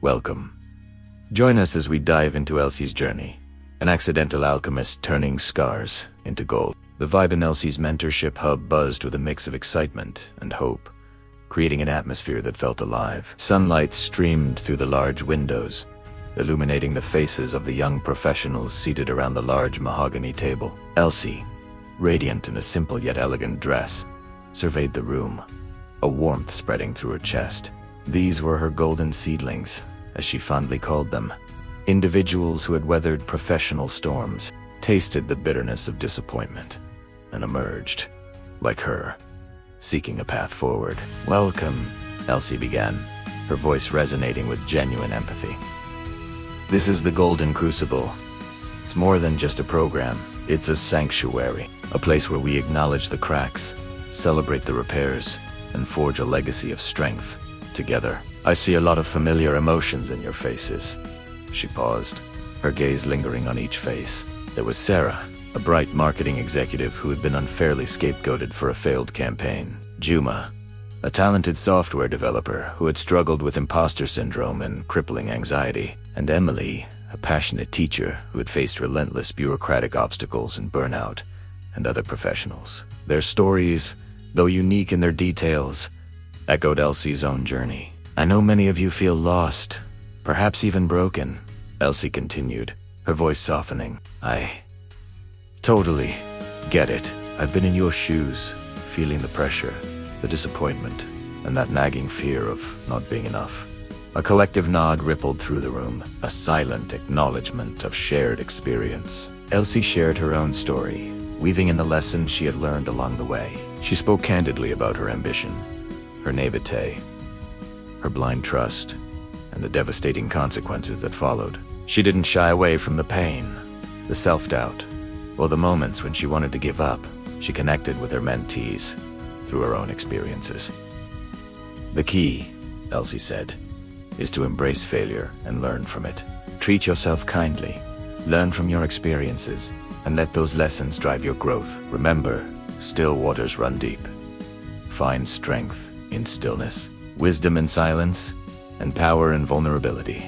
Welcome. Join us as we dive into Elsie's journey, an accidental alchemist turning scars into gold. The vibe in Elsie's Mentorship Hub buzzed with a mix of excitement and hope, creating an atmosphere that felt alive. Sunlight streamed through the large windows, illuminating the faces of the young professionals seated around the large mahogany table. Elsie, radiant in a simple yet elegant dress, surveyed the room, a warmth spreading through her chest. These were her golden seedlings, as she fondly called them, individuals who had weathered professional storms, tasted the bitterness of disappointment, and emerged, like her, seeking a path forward. "Welcome," Elsie began, her voice resonating with genuine empathy. "This is the Golden Crucible. It's more than just a program. It's a sanctuary, a place where we acknowledge the cracks, celebrate the repairs, and forge a legacy of strength together. I see a lot of familiar emotions in your faces." She paused, her gaze lingering on each face. There was Sarah, a bright marketing executive who had been unfairly scapegoated for a failed campaign. Juma, a talented software developer who had struggled with imposter syndrome and crippling anxiety. And Emily, a passionate teacher who had faced relentless bureaucratic obstacles and burnout, and other professionals. Their stories, though unique in their details, echoed Elsie's own journey. "I know many of you feel lost, perhaps even broken," Elsie continued, her voice softening. "I totally get it. I've been in your shoes, feeling the pressure, the disappointment, and that nagging fear of not being enough." A collective nod rippled through the room, a silent acknowledgement of shared experience. Elsie shared her own story, weaving in the lessons she had learned along the way. She spoke candidly about her ambition, her naivete, her blind trust, and the devastating consequences that followed. She didn't shy away from the pain, the self-doubt, or the moments when she wanted to give up. She connected with her mentees through her own experiences. "The key," Elsie said, "is to embrace failure and learn from it. Treat yourself kindly, learn from your experiences, and let those lessons drive your growth. Remember, still waters run deep. Find strength in stillness, wisdom in silence, and power in vulnerability."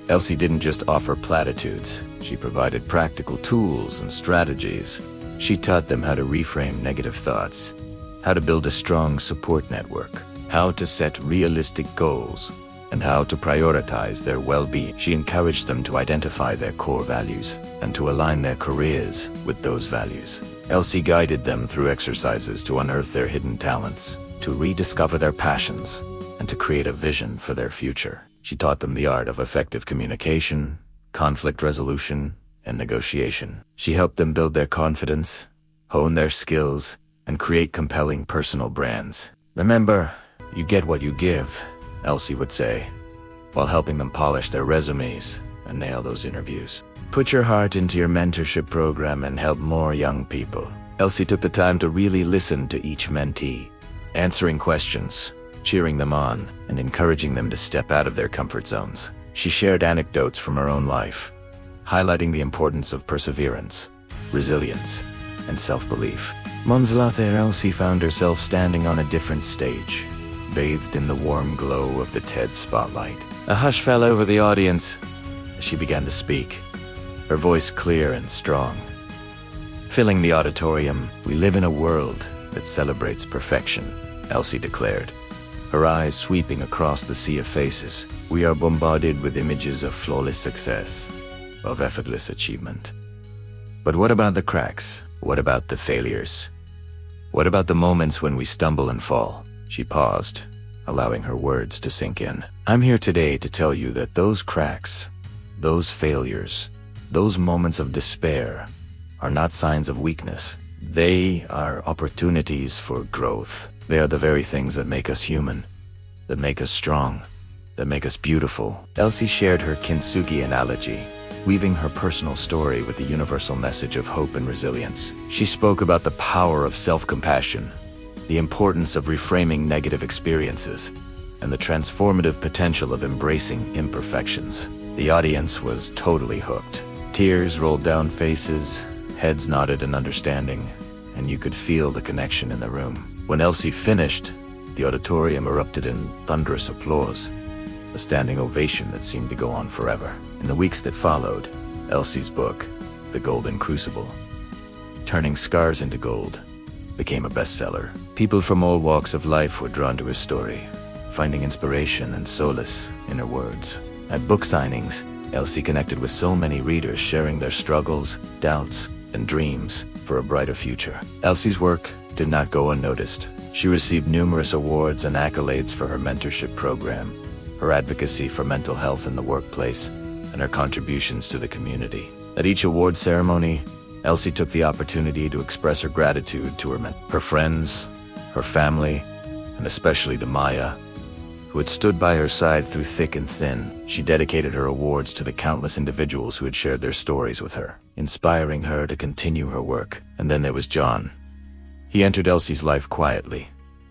Elsie didn't just offer platitudes. She provided practical tools and strategies. She taught them how to reframe negative thoughts, how to build a strong support network, how to set realistic goals, and how to prioritize their well-being. She encouraged them to identify their core values and to align their careers with those values. Elsie guided them through exercises to unearth their hidden talents, to rediscover their passions, and to create a vision for their future. She taught them the art of effective communication, conflict resolution, and negotiation. She helped them build their confidence, hone their skills, and create compelling personal brands. "Remember, you get what you give," Elsie would say, while helping them polish their resumes and nail those interviews. "Put your heart into your mentorship program and help more young people." Elsie took the time to really listen to each mentee, answering questions, cheering them on, and encouraging them to step out of their comfort zones. She shared anecdotes from her own life, highlighting the importance of perseverance, resilience, and self-belief. Months later, Elsie found herself standing on a different stage, bathed in the warm glow of the TED spotlight. A hush fell over the audience as she began to speak, her voice clear and strong. Filling the auditorium, "We live in a world that celebrates perfection," Elsie declared, her eyes sweeping across the sea of faces. "We are bombarded with images of flawless success, of effortless achievement. But what about the cracks? What about the failures? What about the moments when we stumble and fall?" She paused, allowing her words to sink in. "I'm here today to tell you that those cracks, those failures, those moments of despair are not signs of weakness. They are opportunities for growth. They are the very things that make us human, that make us strong, that make us beautiful." Elsie shared her Kintsugi analogy, weaving her personal story with the universal message of hope and resilience. She spoke about the power of self-compassion, the importance of reframing negative experiences, and the transformative potential of embracing imperfections. The audience was totally hooked. Tears rolled down faces, heads nodded in understanding, and you could feel the connection in the room. When Elsie finished, the auditorium erupted in thunderous applause. a standing ovation that seemed to go on forever. In the weeks that followed, Elsie's book, The Golden Crucible, Turning Scars into Gold, became a bestseller. People from all walks of life were drawn to her story, finding inspiration and solace in her words. At book signings, Elsie connected with so many readers, sharing their struggles, doubts, and dreams for a brighter future. Elsie's work did not go unnoticed. She received numerous awards and accolades for her mentorship program, her advocacy for mental health in the workplace, and her contributions to the community. At each award ceremony, Elsie took the opportunity to express her gratitude to her friends, her family, and especially to Maya, who had stood by her side through thick and thin. She dedicated her awards to the countless individuals who had shared their stories with her, inspiring her to continue her work. And then there was John. He entered Elsie's life quietly,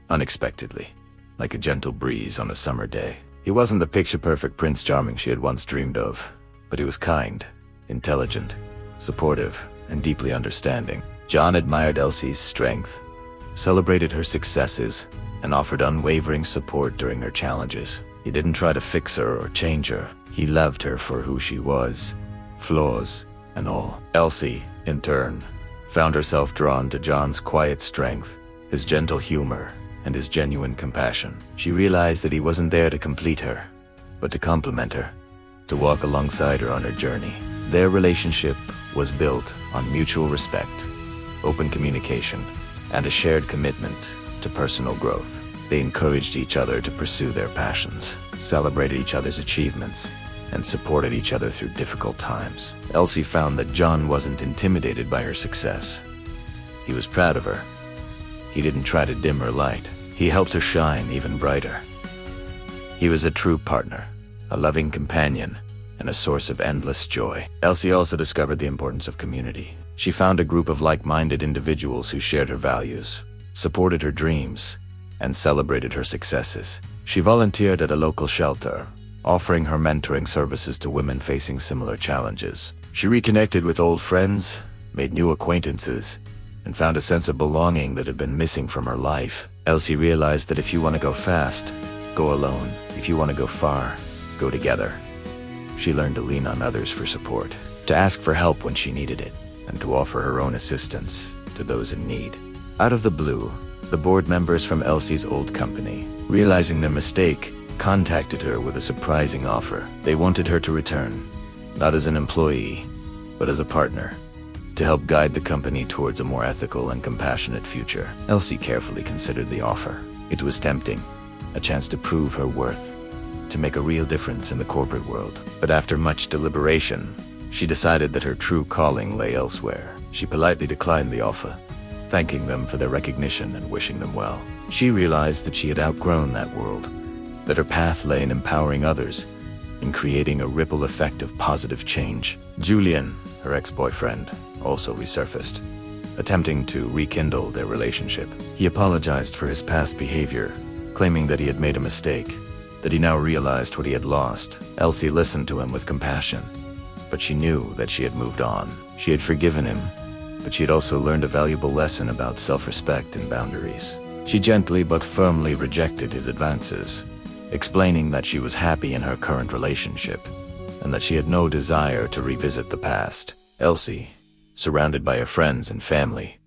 unexpectedly, like a gentle breeze on a summer day. He wasn't the picture-perfect Prince Charming she had once dreamed of, but he was kind, intelligent, supportive, and deeply understanding. John admired Elsie's strength, celebrated her successes, and offered unwavering support during her challenges. He didn't try to fix her or change her. He loved her for who she was, flaws and all. Elsie, in turn, found herself drawn to John's quiet strength, his gentle humor, and his genuine compassion. She realized that he wasn't there to complete her, but to complement her, to walk alongside her on her journey. Their relationship was built on mutual respect, open communication, and a shared commitment to personal growth. They encouraged each other to pursue their passions, celebrated each other's achievements, and supported each other through difficult times. Elsie found that John wasn't intimidated by her success. He was proud of her. He didn't try to dim her light. He helped her shine even brighter. He was a true partner, a loving companion, and a source of endless joy. Elsie also discovered the importance of community. She found a group of like-minded individuals who shared her values, supported her dreams, and celebrated her successes. She volunteered at a local shelter, offering her mentoring services to women facing similar challenges. She reconnected with old friends, made new acquaintances, and found a sense of belonging that had been missing from her life. Elsie realized that if you want to go fast, go alone. If you want to go far, go together. She learned to lean on others for support, to ask for help when she needed it, and to offer her own assistance to those in need. Out of the blue, the board members from Elsie's old company, realizing their mistake, contacted her with a surprising offer. They wanted her to return, not as an employee, but as a partner, to help guide the company towards a more ethical and compassionate future. Elsie carefully considered the offer. It was tempting, a chance to prove her worth, to make a real difference in the corporate world. But after much deliberation, she decided that her true calling lay elsewhere. She politely declined the offer, thanking them for their recognition and wishing them well. She realized that she had outgrown that world, that her path lay in empowering others, in creating a ripple effect of positive change. Julian, her ex-boyfriend, also resurfaced, attempting to rekindle their relationship. He apologized for his past behavior, claiming that he had made a mistake, that he now realized what he had lost. Elsie listened to him with compassion, but she knew that she had moved on. She had forgiven him, but she had also learned a valuable lesson about self-respect and boundaries. She gently but firmly rejected his advances, explaining that she was happy in her current relationship, and that she had no desire to revisit the past. Elsie, surrounded by her friends and family,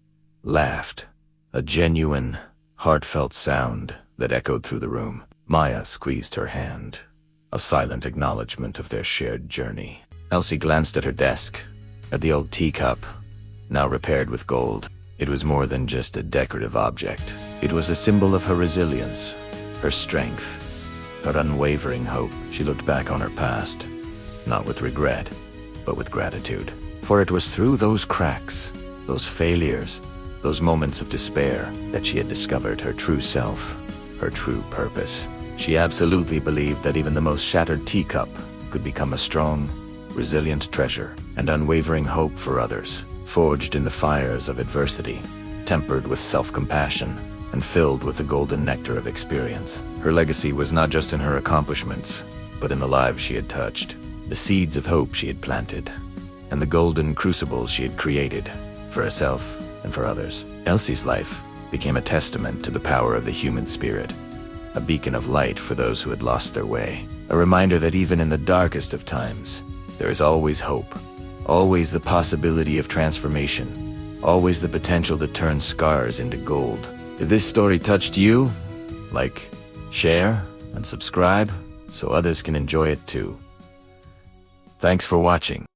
laughed, a genuine, heartfelt sound that echoed through the room. Maya squeezed her hand, a silent acknowledgement of their shared journey. Elsie glanced at her desk, at the old teacup, now repaired with gold. It was more than just a decorative object. It was a symbol of her resilience, her strength, her unwavering hope. She looked back on her past, not with regret, but with gratitude. For it was through those cracks, those failures, those moments of despair, that she had discovered her true self, her true purpose. She absolutely believed that even the most shattered teacup could become a strong, resilient treasure, and unwavering hope for others, forged in the fires of adversity, tempered with self-compassion, and filled with the golden nectar of experience. Her legacy was not just in her accomplishments, but in the lives she had touched, the seeds of hope she had planted, and the golden crucibles she had created for herself and for others. Elsie's life became a testament to the power of the human spirit, a beacon of light for those who had lost their way. A reminder that even in the darkest of times, there is always hope, always the possibility of transformation, always the potential to turn scars into gold. If this story touched you, like, share, and subscribe so others can enjoy it too. Thanks for watching.